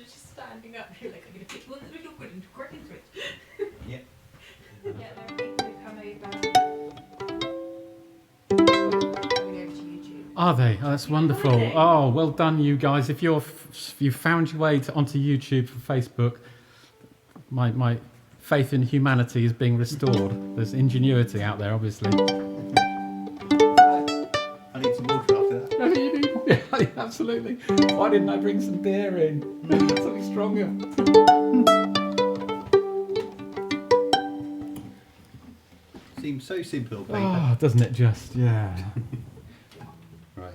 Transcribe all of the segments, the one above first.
just standing up. You're like, I'm going to pick one that we look good and crack into it. Yeah. Yeah, there are people who come over. Coming over to YouTube. Are they? Oh, that's wonderful. Oh, well done, you guys. If you found your way onto YouTube from Facebook, my faith in humanity is being restored. There's ingenuity out there, obviously. I need some water after that. No, you do. Yeah, absolutely. Why didn't I bring some beer in? Something stronger. Seems so simple, baby. Oh, doesn't it just? Yeah. Right.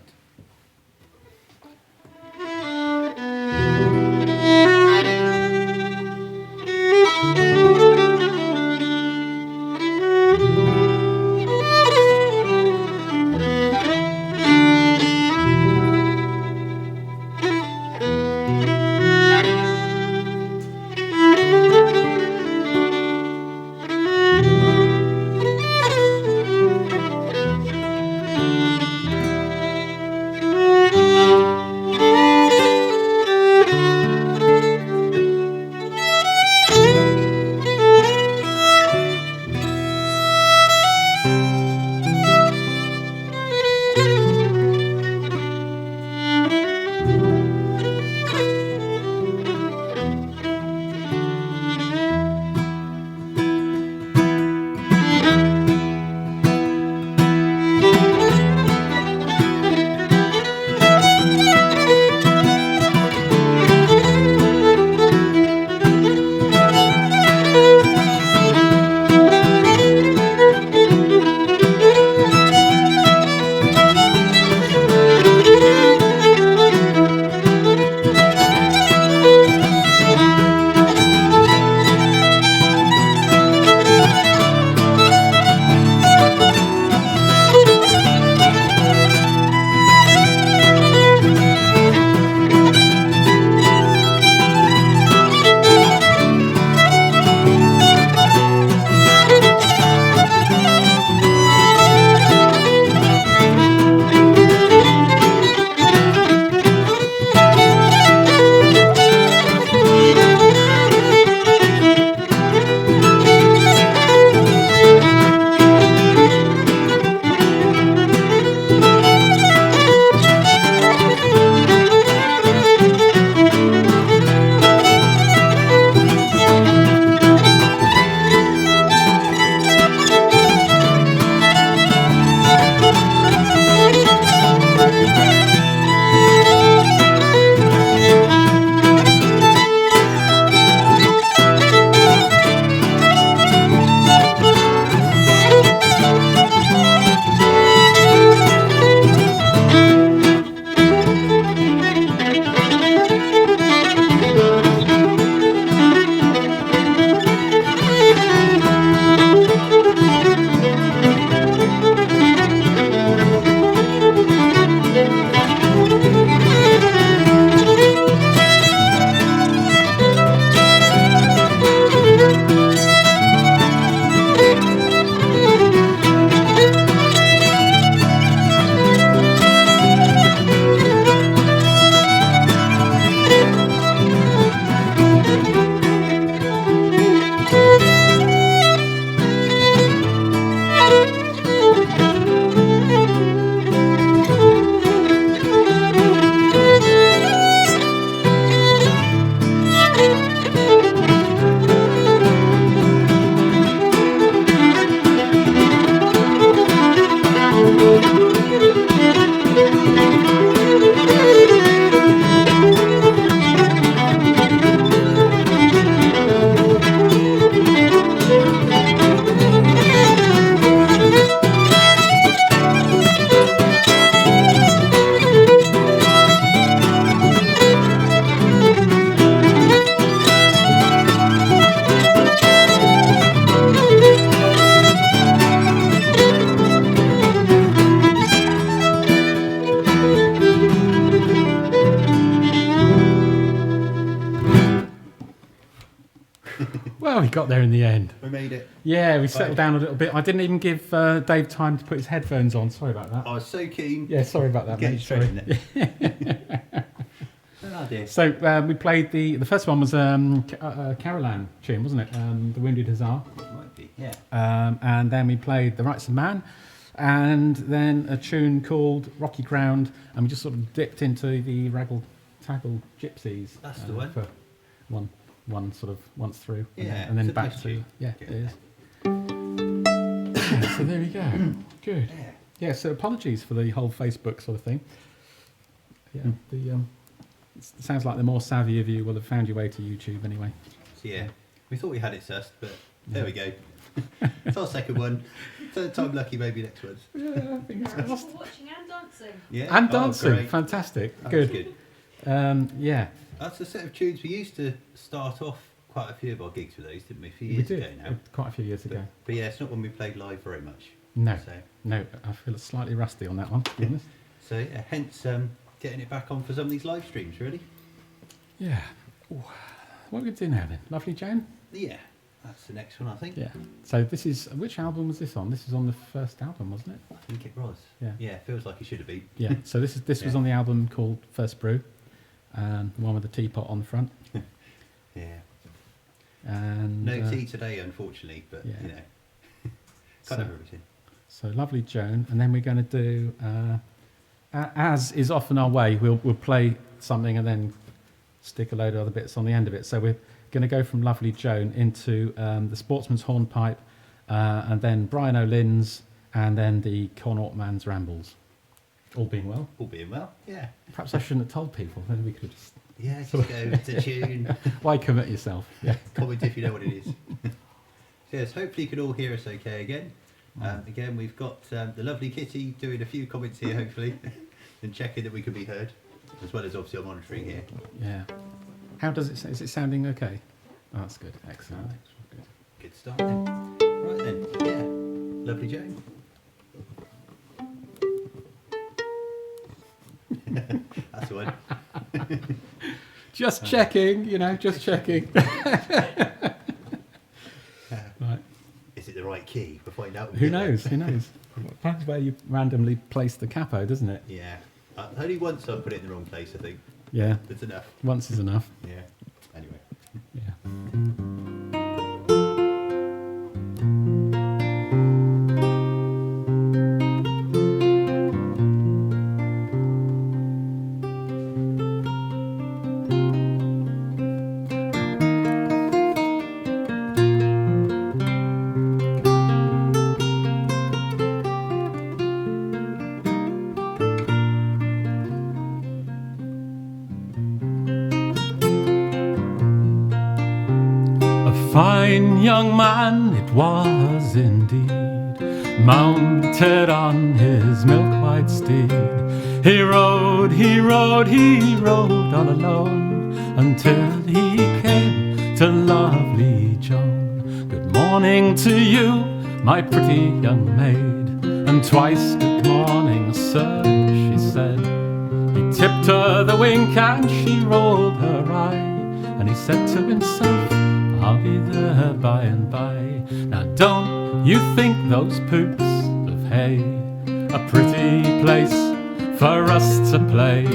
Well, we got there in the end. We made it. Yeah, we settled down a little bit. I didn't even give Dave time to put his headphones on. Sorry about that. I was so keen. Yeah, sorry about that, Get mate. straight Sorry. in it. Oh dear. So we played the first one was Caroline tune, wasn't it? The Wounded Hussar. It might be, yeah. And then we played The Rights of Man, and then a tune called Rocky Ground, and we just sort of dipped into the Raggle-Taggle Gypsies. That's the one. For one sort of once through. Yeah, and then it's a back nice to... tune. Yeah, Good. it is. Yeah, so there we go. Good. Yeah. Yeah, so apologies for the whole Facebook sort of thing. Yeah, it sounds like the more savvy of you will have found your way to YouTube anyway. So yeah, we thought we had it sussed, but there we go. It's our second one. Third time lucky, maybe next one. Yeah, fingers crossed. For watching and dancing. Yeah. And Oh, dancing, great. fantastic. That was Good. good. Yeah, That's a set of tunes we used to start off quite a few of our gigs with those, didn't we? A few we years did ago now. quite a few years ago. But yeah, it's not when we played live very much. No, So, no, I feel slightly rusty on that one, to be honest. so yeah, hence getting it back on for some of these live streams, really. Yeah. Ooh. What are we going to do now then? Lovely Joan? Yeah, that's the next one, I think. Yeah. So this is, which album was this on? This is on the first album, wasn't it? I think it was. Yeah. Yeah, feels like it should have been. Yeah. So this was Yeah. on the album called First Brew, and the one with the teapot on the front. Yeah. And No tea today, unfortunately, but yeah. you know, So- kind of everything. So lovely Joan, and then we're going to do, as is often our way, we'll play something and then stick a load of other bits on the end of it. So we're going to go from lovely Joan into the Sportsman's Hornpipe, and then Brian O'Lynn's, and then the Connaught Man's Rambles. All being well. All being well, yeah. Perhaps I shouldn't have told people. Then we could have just... Yeah, just go to tune. Why commit yourself? Yeah. Comment if you know what it is. So yes, hopefully you can all hear us okay again. Again, we've got the lovely Kitty doing a few comments here, hopefully, and checking that we can be heard, as well as obviously our monitoring here. Yeah. How does it? Is it sounding okay? Oh, that's good. Excellent. Good. Good start then. Right then, yeah. Lovely Joan. That's the one. Just checking, just checking. Right. Is it the right key? We'll find out. Who knows? Who knows? Depends where you randomly place the capo, doesn't it? Yeah. Only once I put it in the wrong place, I think. Yeah. That's enough. Once is enough. Yeah. Anyway. Yeah. Fine young man it was indeed, mounted on his milk-white steed. He rode, he rode, he rode all alone, until he came to lovely Joan. Good morning to you, my pretty young maid, and twice good morning, sir, she said. He tipped her the wink and she rolled her eye, and he said to himself, I'll be there by and by. Now don't you think those poops of hay a pretty place for us to play?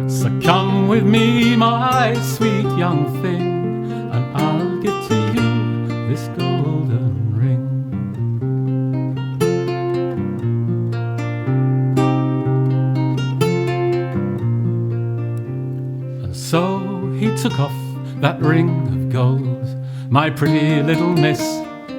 So come with me, my sweet young thing, and I'll give to you this golden ring. And so he took off that ring of gold. My pretty little miss,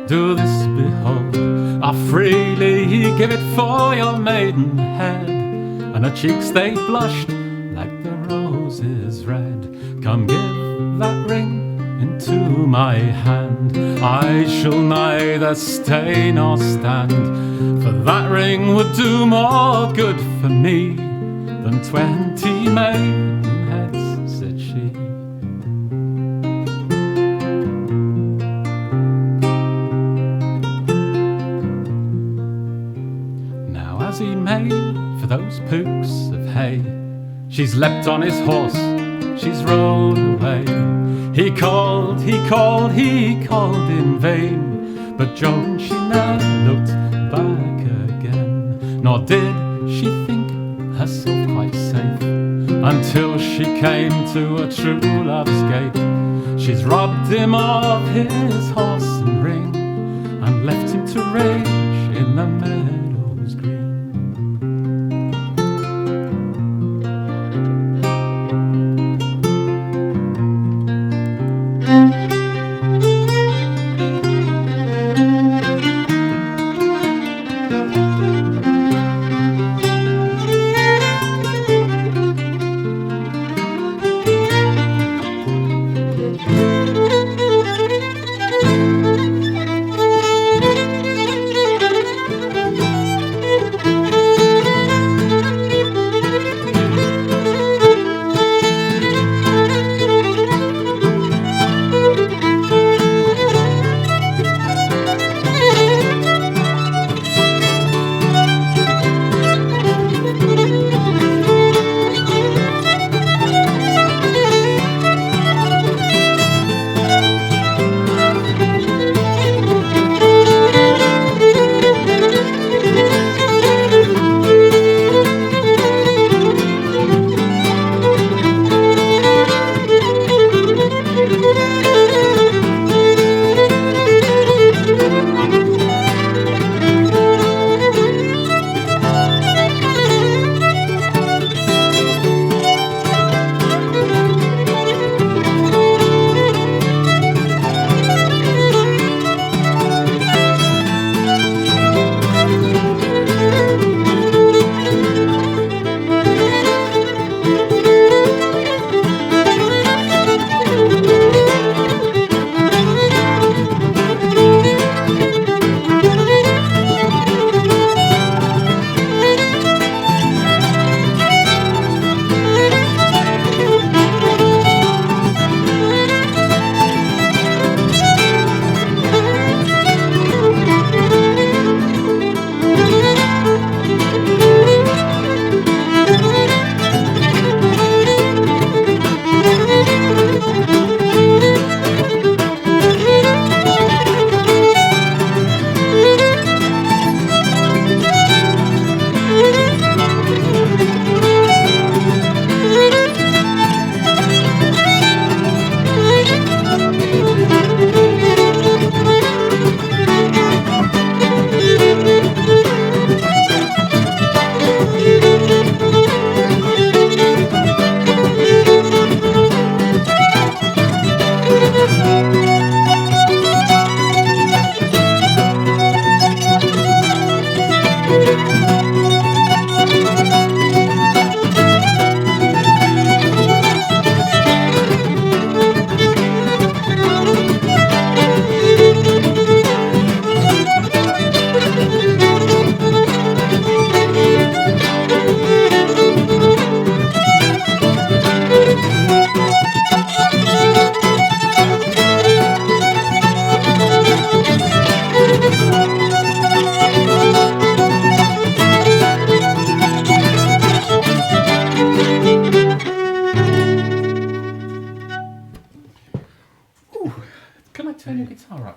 do this behold. I freely give it for your maiden head, and her cheeks they blushed like the roses red. Come give that ring into my hand, I shall neither stay nor stand, for that ring would do more good for me than 20 maiden heads, said she. As he made for those pooks of hay, she's leapt on his horse, she's rode away. He called, he called, he called in vain, but Joan she never looked back again, nor did she think herself quite safe until she came to a true love's gate. She's robbed him of his horse and ring, and left him to rage in the meadows green.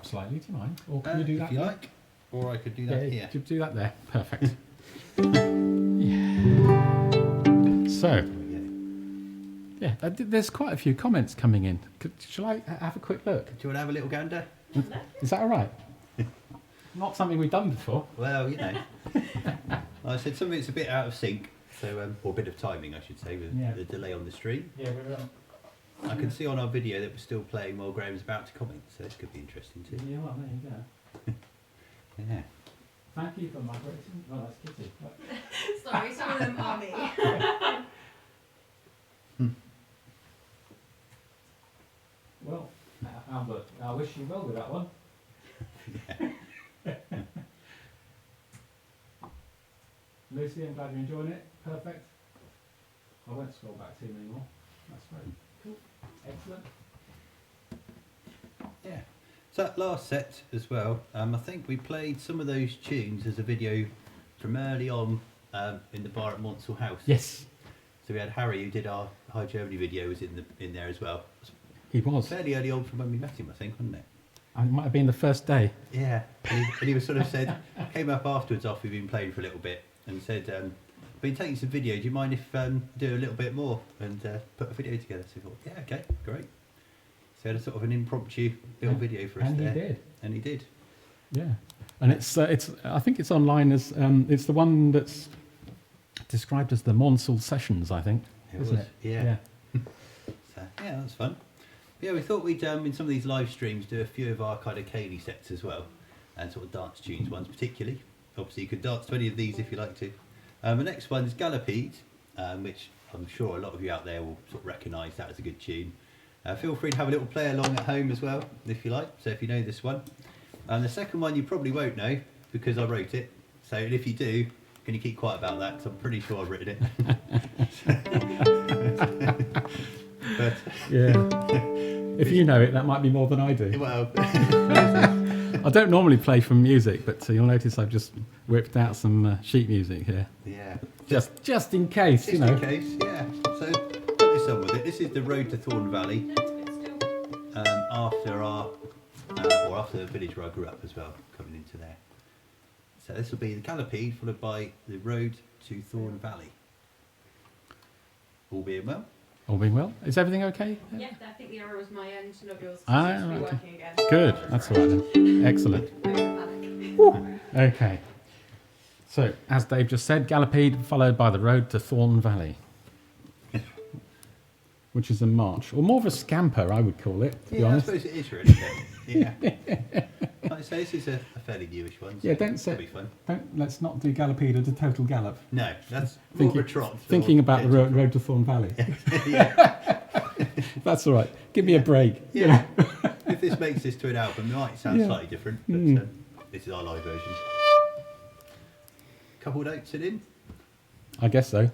Slightly, do you mind? Or can you do that? If you like, or I could do that here. Do that there. Perfect. So, there's quite a few comments coming in. Shall I have a quick look? Do you want to have a little gander? Is that all right? Not something we've done before. Well, you know. I said something that's a bit out of sync, so or a bit of timing, I should say, with the delay on the stream. Yeah, I can see on our video that we're still playing while Graham's about to comment, so this could be interesting too. Yeah, well, there you go. Yeah. Thank you for migrating. Oh, that's Kitty. Sorry, some of them are me. Well, Albert, I wish you well with that one. Lucy, I'm glad you're enjoying it. Perfect. I won't scroll back too many more. That's great. Cool. Excellent. Yeah. So that last set as well, I think we played some of those tunes as a video from early on in the bar at Monsell House. Yes. So we had Harry, who did our High Germany video, was in there as well. He was. Fairly early on from when we met him, I think, wasn't it? It might have been the first day. Yeah. And he was sort of said, came up afterwards after we'd been playing for a little bit and said, been taking some video. Do you mind if do a little bit more and put a video together? So I thought, yeah, okay, great. So he had a sort of an impromptu little video for us and there. he did. And he did. Yeah, and it's I think it's online as it's the one that's described as the Monsell Sessions, I think. Isn't it? Yeah. So, yeah, that's fun. Yeah, we thought we'd in some of these live streams do a few of our kind of Cayley sets as well, and sort of dance tunes ones particularly. Obviously, you could dance to any of these if you like to. The next one is Gallipedes, which I'm sure a lot of you out there will sort of recognise that as a good tune. Feel free to have a little play along at home as well, if you like. So if you know this one. The second one you probably won't know because I wrote it. So if you do, can you keep quiet about that? Because I'm pretty sure I've written it. But Yeah. If you know it, that might be more than I do. well, I don't normally play from music, but you'll notice I've just whipped out some sheet music here. yeah. Just in case, Just in case, yeah. So put this on with it. This is the road to Thorn Valley. No, it's still. After our or after the village where I grew up as well, coming into there. So this will be the Gallipede followed by the road to Thorn Valley. All being well. All being well. Is everything okay? Yeah, I think the error was my end, not yours. Ah, Seems to be right. working again. Good. That's all right then. Excellent. No panic. Okay. So, as Dave just said, Gallipede followed by the road to Thorn Valley, which is a march, or more of a scamper, I would call it, to be Yeah, I honest. suppose it is really. Yeah. Like I say, this is a fairly newish one. So Yeah, don't it'll say. be fun. Let's not do Gallipede as a total gallop. No, that's more of a trot. Thinking about the road to Thorn Valley. Yeah. That's all right. Give me a break. Yeah. If this makes this to an album, it might sound Yeah. slightly different, but Mm. this is our live version. Couple notes it in. I guess so.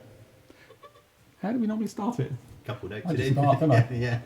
How do we normally start it? Couple notes I it just in. start, don't I? Yeah.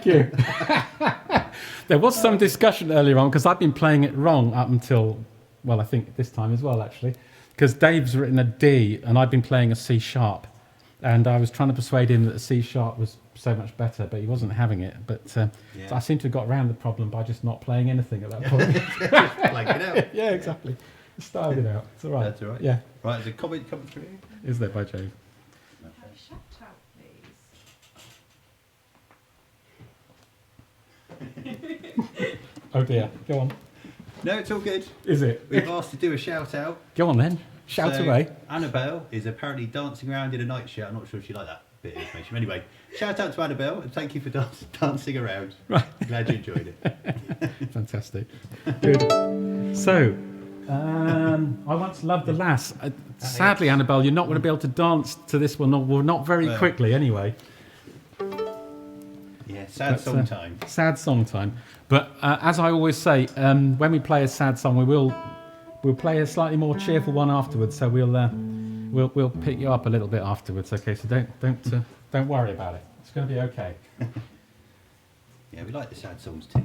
Thank you. There was some discussion earlier on because I've been playing it wrong up until, well, I think this time as well, actually. Because Dave's written a D and I've been playing a C sharp. And I was trying to persuade him that a C sharp was so much better, but he wasn't having it. But so I seem to have got around the problem by just not playing anything at that point. Blank it out. Yeah, exactly. Styled it out. It's all right. That's all right. Yeah. Right, there's a comment coming through. Is there by Jove? Have a shout out, please. Oh dear. Go on. No, it's all good. Is it? We've asked to do a shout out. Go on then. Shout So, away. Annabelle is apparently dancing around in a nightshirt. I'm not sure if she liked that bit of information. Anyway, shout out to Annabelle and thank you for dancing around. Right. Glad you enjoyed it. Fantastic. Good. So, I once loved the lass. Sadly, Annabelle, you're not going to be able to dance to this one, or not very quickly anyway. Yeah, sad song time. Sad song time. But as I always say, when we play a sad song, we'll play a slightly more cheerful one afterwards. So we'll pick you up a little bit afterwards. Okay, so don't worry about it. It's going to be okay. Yeah, we like the sad songs too.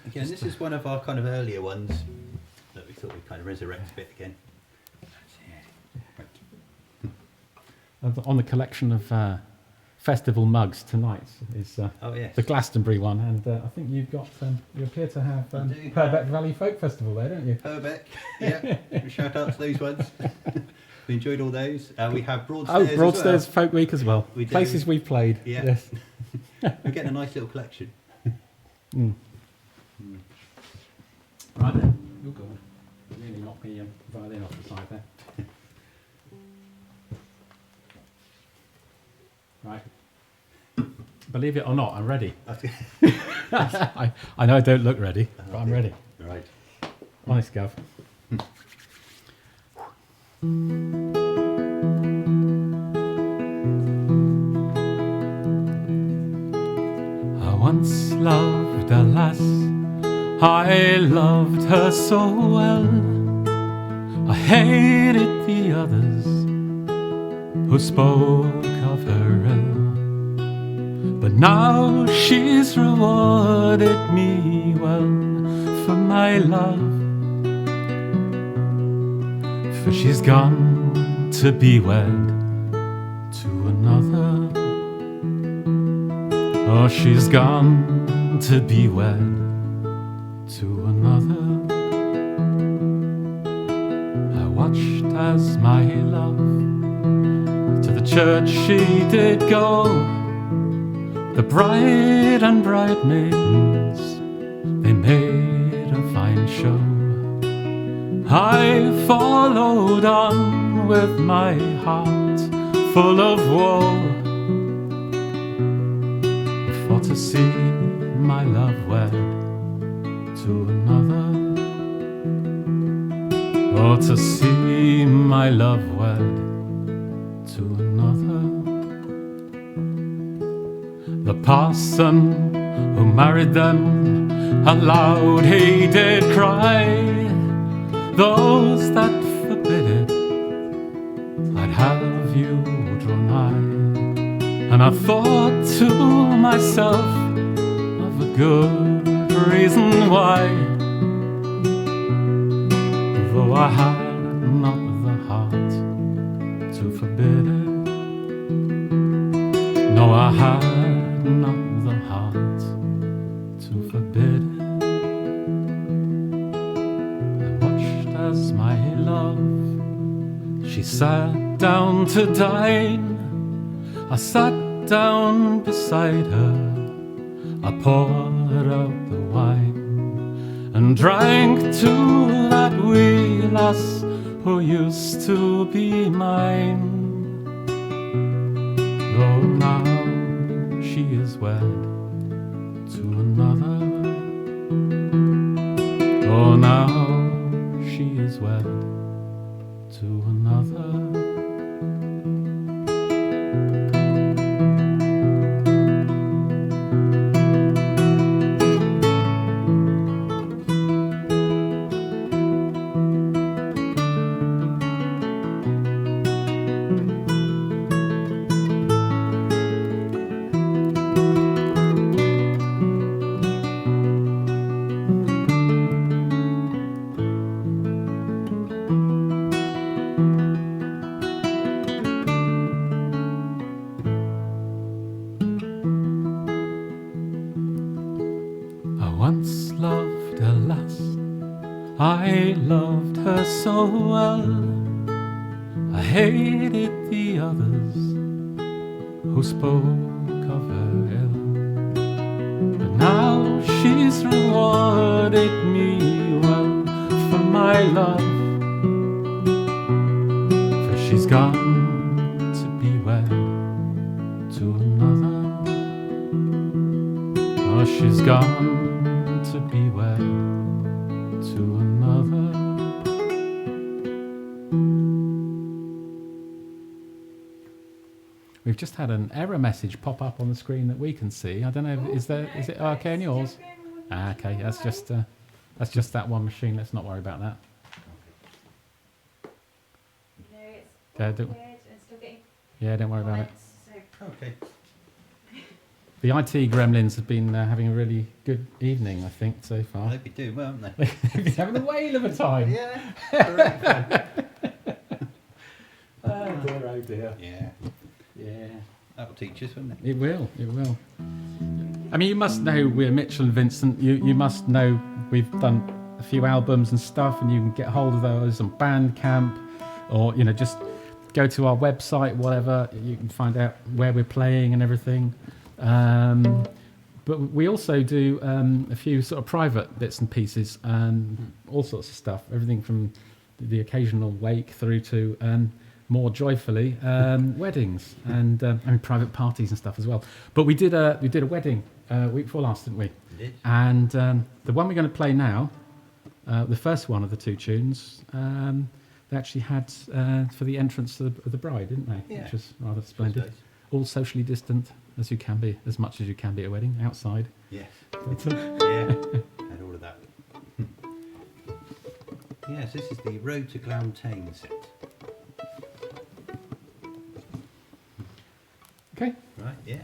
Again, this is one of our kind of earlier ones that we thought we'd kind of resurrect a bit again. On the collection of festival mugs tonight is the Glastonbury one, and I think you've got you appear to have Purbeck Valley Folk Festival there, don't you? Purbeck, yeah. Shout out to those ones. We enjoyed all those. We have Broadstairs. Oh, Broadstairs as well. Folk Week as well. We do. Places we've played. Yeah. Yes. We're getting a nice little collection. Mm. Right then. You're good. Really knocked the violin off the side there. Right. Believe it or not, I'm ready. I know I don't look ready, but I'm ready. Right. Honest, Gav. I once loved a lass, I loved her so well. I hated the others who spoke of her ill. But now she's rewarded me well for my love. For she's gone to be wed to another. Oh, she's gone to be wed to another. I watched as my love to the church she did go. The bride and bridesmaids, they made a fine show. I followed on with my heart full of woe, for to see my love wed to another. Oh, to see my love wed to another. The parson who married them aloud he did cry, those that forbid it, I'd have you draw nigh. And I thought to myself of a good reason why, though I had not the heart to forbid it. No, I had not the heart to forbid it. As my love, she sat down to dine. I sat down beside her, I poured out the wine, and drank to that wee lass who used to be mine. Though now she is wed to another. Oh, now she is wed to another. once loved a lass, I loved her so well, I hated the others who spoke of her ill. But now she's rewarded me well for my love, for she's gone to be wed to another. Oh, she's gone to be wed to another. We've just had an error message pop up on the screen that we can see. I don't know. Is it okay on yours? Ah, okay. That's just that one machine. Let's not worry about that. No, it's Don't- weird and still getting Yeah, don't worry about it. comments, so Okay. The IT gremlins have been having a really good evening, I think, so I far. hope you do, well, haven't they? They've been having a whale of a time. Yeah. Great fun. Oh dear. Yeah. Yeah. That'll teach us, won't it? It will. It will. I mean, you must know we're Mitchell and Vincent. You must know we've done a few albums and stuff, and you can get hold of those on Bandcamp, or just go to our website, whatever. You can find out where we're playing and everything. But we also do a few sort of private bits and pieces, all sorts of stuff. Everything from the occasional wake through to more joyfully weddings and private parties and stuff as well. But we did a wedding week before last, didn't we? We did. And the one we're going to play now, the first one of the two tunes, they actually had for the entrance of the bride, didn't they? Yeah. Which was rather splendid. Nice. All socially distant as you can be, as much as you can be at a wedding, outside. Yes. But, Yeah. And all of that. Yes, this is the Road to Glastonbury set. okay. Right, yeah.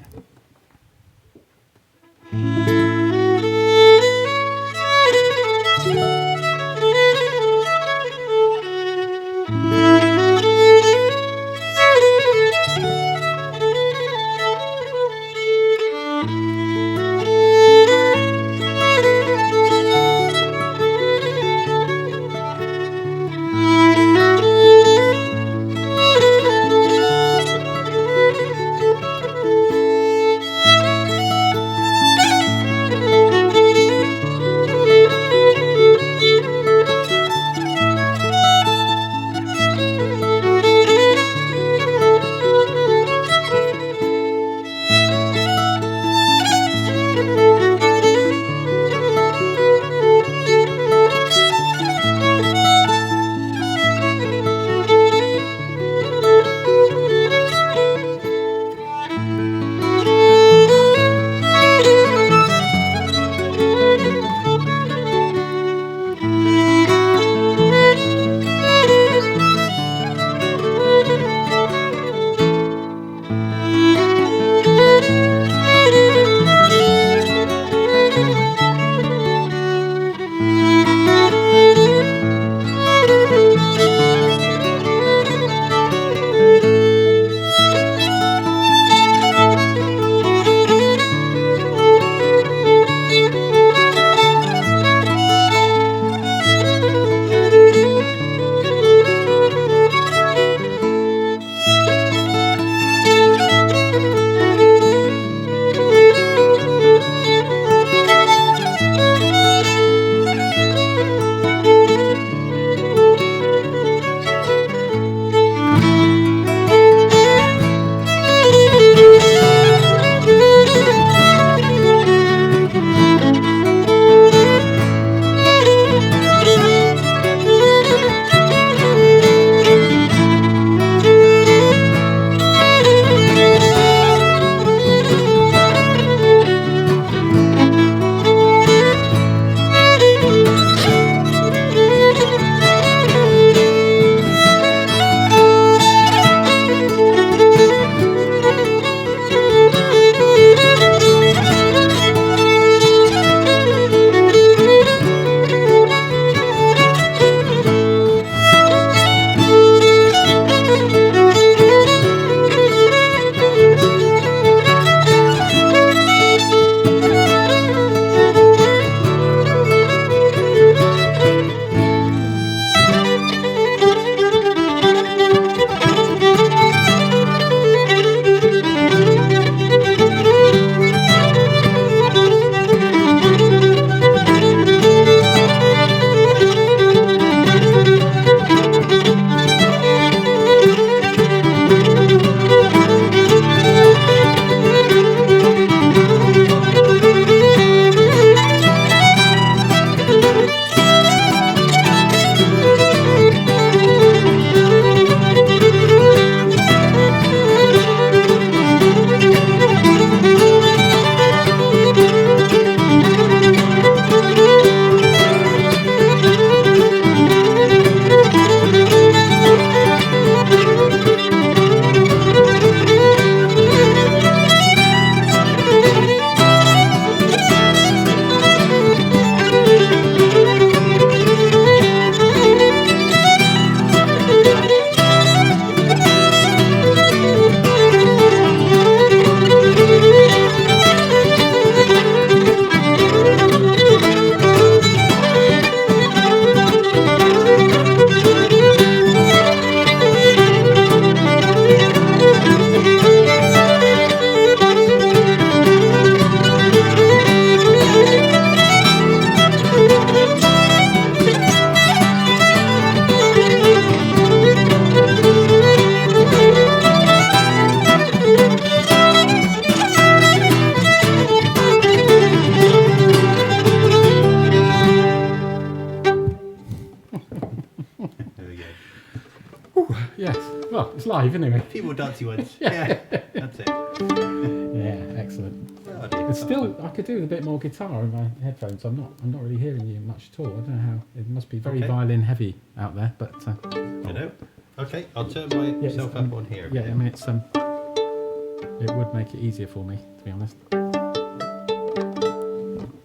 Well, it's live anyway. A few more dancey ones. Yeah, that's it. Yeah, excellent. Oh, dear. It's still, I could do with a bit more guitar in my headphones. I'm not really hearing you much at all. I don't know how. It must be very violin heavy out there, but. I know. Okay, I'll turn myself up on here. Yeah, I mean it's it would make it easier for me, to be honest.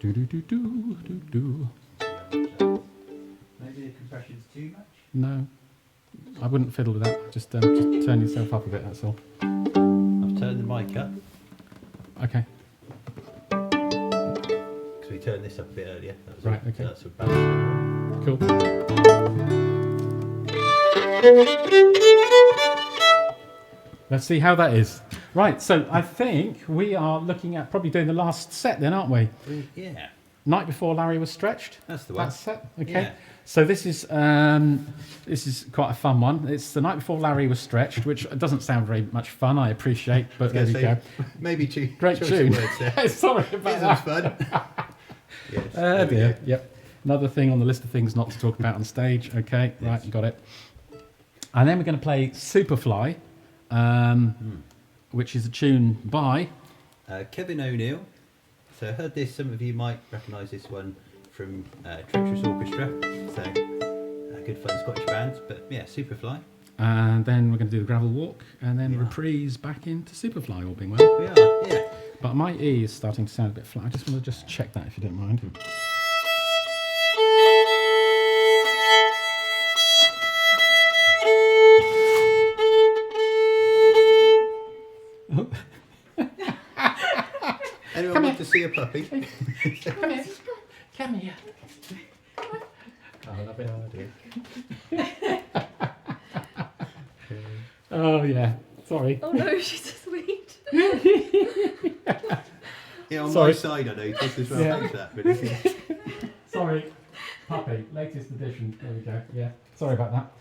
Do do do do do do. Maybe the compression's too much. No, I wouldn't fiddle with that. Just turn yourself up a bit. That's all. I've turned the mic up Okay. because we turned this up a bit earlier. That was Right, all. okay. So that's a balance. Cool. Let's see how that is. Right, so I think we are looking at probably doing the last set then, aren't we? Yeah, Night Before Larry Was Stretched. that's the one. That set, okay. Yeah. So this is quite a fun one. It's The Night Before Larry Was Stretched, which doesn't sound very much fun, I appreciate, but there we go. Maybe Great choice tune. of words there. Sorry about This was that. fun. Yes. there we Dear. go. Yep. Another thing on the list of things not to talk about on stage. Okay, Yes. right, got it. And then we're going to play Superfly, which is a tune by... Kevin O'Neill. So I heard this. Some of you might recognise this one from Treacherous Orchestra. So a good fun Scottish band. But yeah, Superfly. And then we're going to do the Gravel Walk, and then Yeah. reprise back into Superfly, all being well. We are. Yeah. But my E is starting to sound a bit flat. I just want to just check that if you don't mind. Anyone want to see a puppy? Come here. Come here. I love it. Oh, yeah. Sorry. Oh no, she's so sweet. Yeah, on Sorry. my side I noticed as well. Yeah. Thanks for that. But Sorry. Puppy. Latest edition. There we go. Yeah. Sorry about that.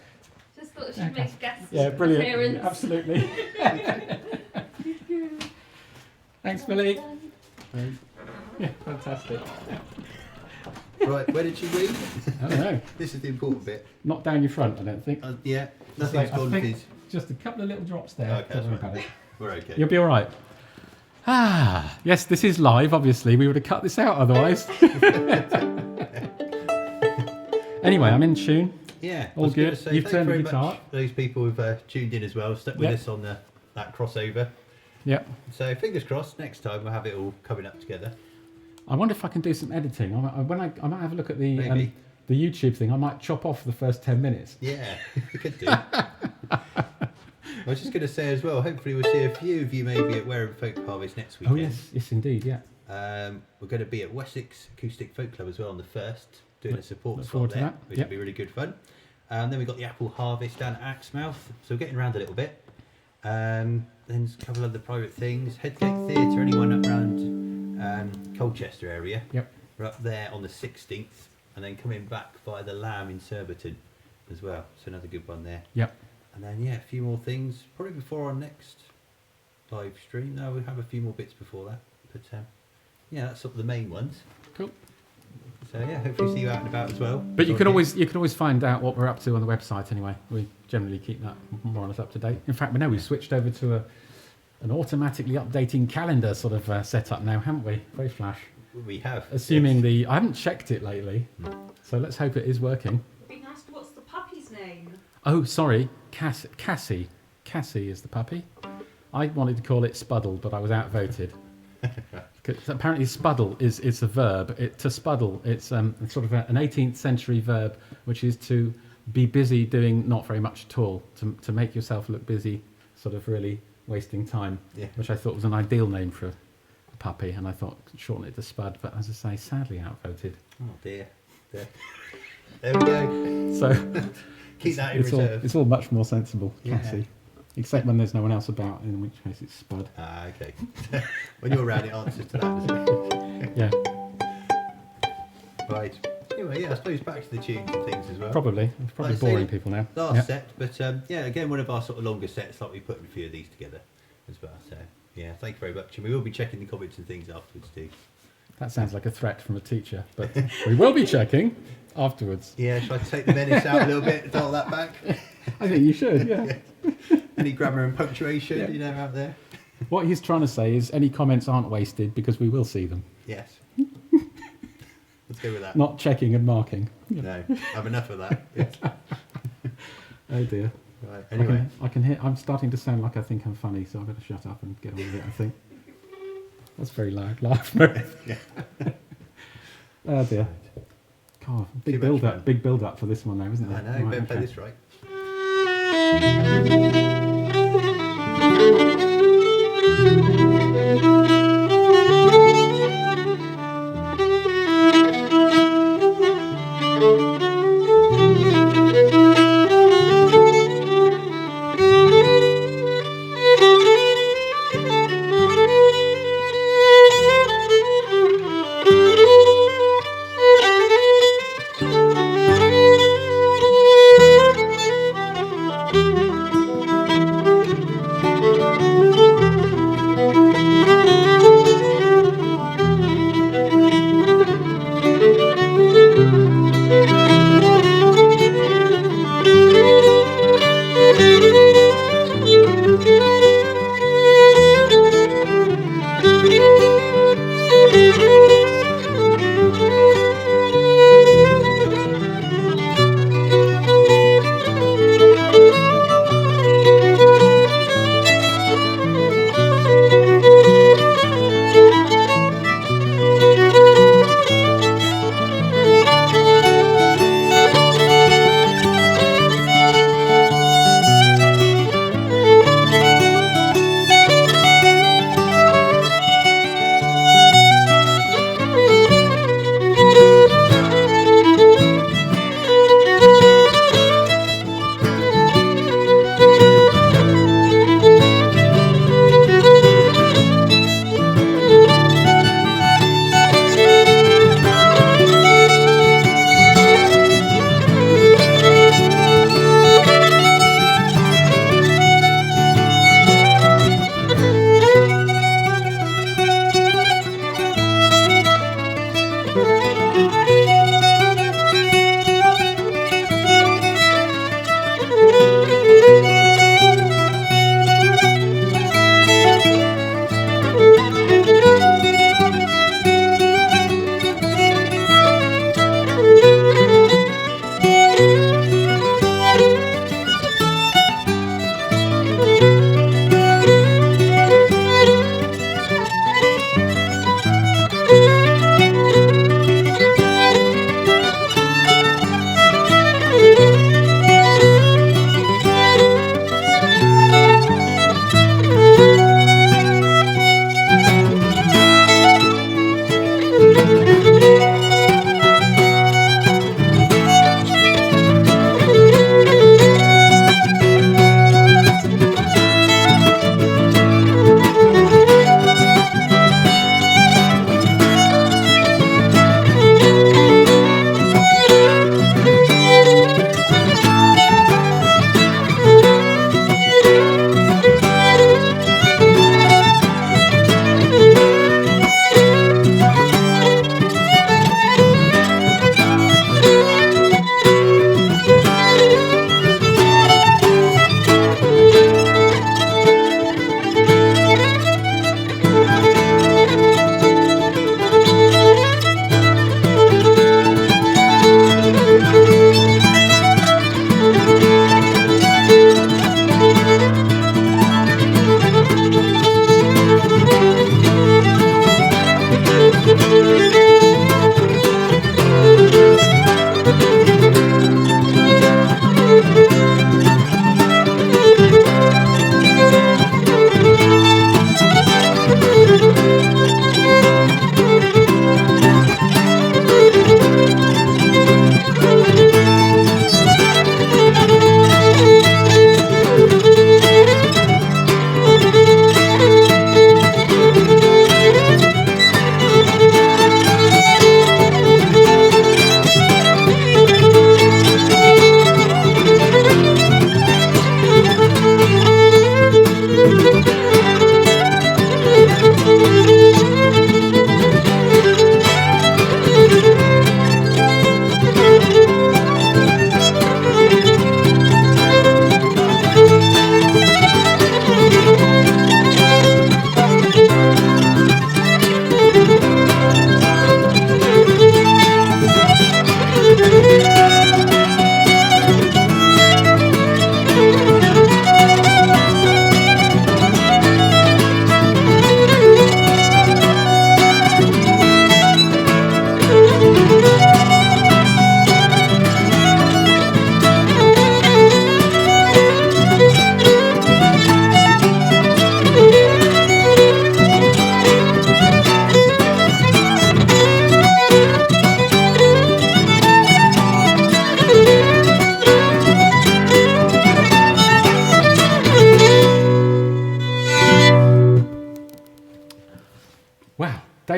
Just thought she'd make guest Yeah, brilliant. appearance. Absolutely. Thanks, Millie. Yeah, fantastic. right, where did she read? I don't know. This is the important bit. Not down your front, I don't think. Yeah, nothing's I gone think with his. just a couple of little drops there. Okay, Don't worry that's about right. it. We're okay. You'll be all right. Ah, yes, this is live, obviously. We would have cut this out otherwise. Anyway, I'm in tune. Yeah, I All was gonna good. say, You've thanks turned the very guitar. much, those people who've tuned in as well, stuck with Yep. us on that crossover. Yep. So fingers crossed, next time we'll have it all coming up together. I wonder if I can do some editing. I might have a look at the Maybe. YouTube thing. I might chop off the first 10 minutes. Yeah, we could do. I was just going to say as well, hopefully we'll see a few of you maybe at Wareham Folk Harvest next Oh, weekend. yes, indeed, yeah. We're going to be at Wessex Acoustic Folk Club as well on the 1st, doing a support look slot forward to there, that. which Yep. will be really good fun. Then we've got the Apple Harvest down at Axmouth, so we're getting around a little bit. Then a couple of other private things. Headgate Theatre, anyone up around Colchester area. Yep. We're up there on the 16th, and then coming back via the Lamb in Surbiton as well. So another good one there. Yep. And then yeah, a few more things probably before our next live stream. No, we'll have a few more bits before that. But yeah, that's sort of the main ones. Cool. So yeah, hopefully see you out and about as well. But you can always find out what we're up to on the website anyway. We generally keep that more or less up to date. In fact, we know we've switched over to an automatically updating calendar sort of setup now, haven't we? Very flash. We have. Assuming yes. I haven't checked it lately, so let's hope it is working. Being asked what's the puppy's name? Oh, sorry, Cassie. Cassie is the puppy. I wanted to call it Spuddle, but I was outvoted. 'Cause apparently spuddle is a verb. To spuddle, it's sort of an 18th century verb, which is to be busy doing not very much at all, to make yourself look busy, sort of really wasting time, Yeah. which I thought was an ideal name for a puppy, and I thought shorten it to Spud, but as I say, sadly outvoted. Oh dear. There we go. So Keep that in it's reserve. all much more sensible, Yeah. Cassie. Except when there's no one else about, in which case it's Spud. Ah, okay. When you're around, it answers to that, doesn't it? Yeah, Right. Anyway, yeah, I suppose back to the tunes and things as well. probably. It's probably Like I say, boring people now. Last Yeah. set, but yeah, again, one of our sort of longer sets, like we put a few of these together as well. So yeah, thank you very much. And we will be checking the comments and things afterwards too. That sounds like a threat from a teacher, but we will be checking afterwards. Yeah, should I take the menace out a little bit and dial that back? I think you should, yeah. any grammar and punctuation, Yeah. you know, out there. What he's trying to say is any comments aren't wasted because we will see them. Yes. Let's go with that. Not checking and marking. No, have enough of that. Yes. Oh dear. Right. Anyway, I can hear. I'm starting to sound like I think I'm funny, so I better shut up and get on with it. I think that's very loud. Laugh. Yeah. Oh dear. God, big Too build much up. fun. Big build up for this one, though, isn't it? I know. Better play okay. this right.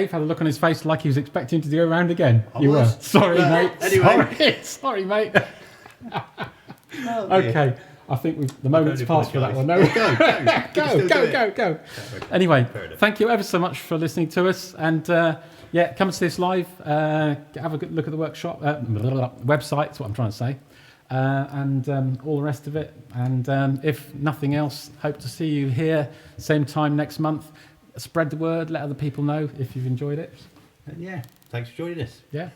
Dave had a look on his face like he was expecting to go around again. I was. Sorry, mate. Anyway. Sorry, mate. Oh, Okay, I think the moment's passed for that one. No. Go. Anyway, thank you ever so much for listening to us. And come and see us live. Have a good look at the workshop website. That's what I'm trying to say. And all the rest of it. And if nothing else, hope to see you here same time next month. Spread the word. Let other people know if you've enjoyed it. And thanks for joining us. Yeah.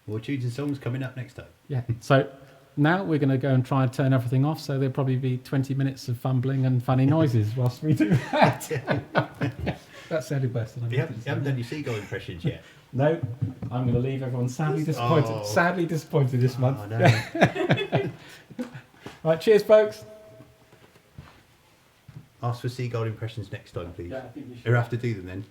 More tunes and songs coming up next time. Yeah. So now we're going to go and try and turn everything off. So there'll probably be 20 minutes of fumbling and funny noises whilst we do that. That sounded worse than I You haven't done your seagull impressions yet. No, I'm going to leave everyone sadly disappointed. Oh. Sadly disappointed this month. Oh, no. Right, cheers, folks. Ask for seagull impressions next time, please. Yeah, I think you should. Or have to do them then.